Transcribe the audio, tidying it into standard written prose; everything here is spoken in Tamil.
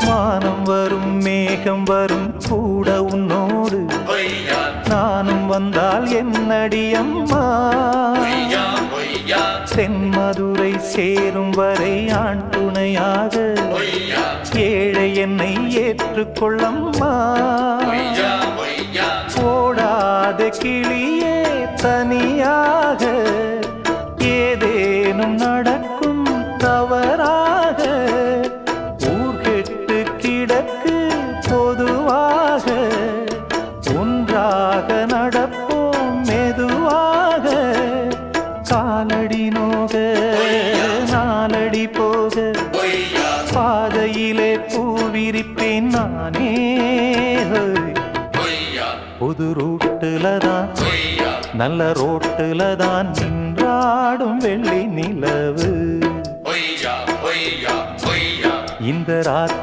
வானம் வரும் மேகம் வரும் கூட உன்னோடு நானும் வந்தால் என்னடி அம்மா தென்மதுரை சேரும் வரை ஆண் துணையாக ஏழை என்னை ஏற்றுக்கொள்ளம்மா ஓடாத கிளியே தனியாக ஏதேனும் நடக்கும் தவறாக ஊர்கெட்டு கிடக்கு பொதுவாக ஒன்றாக நடப்போம் மெதுவாக காலடி நோக நாலடி போக பாதையிலே பூவிரிப்பேன் நானே புது ரூட்டுல தான் நல்ல ரோட்டுல தான் நின்றாடும் வெள்ளி நிலவு இந்த ராத்திரி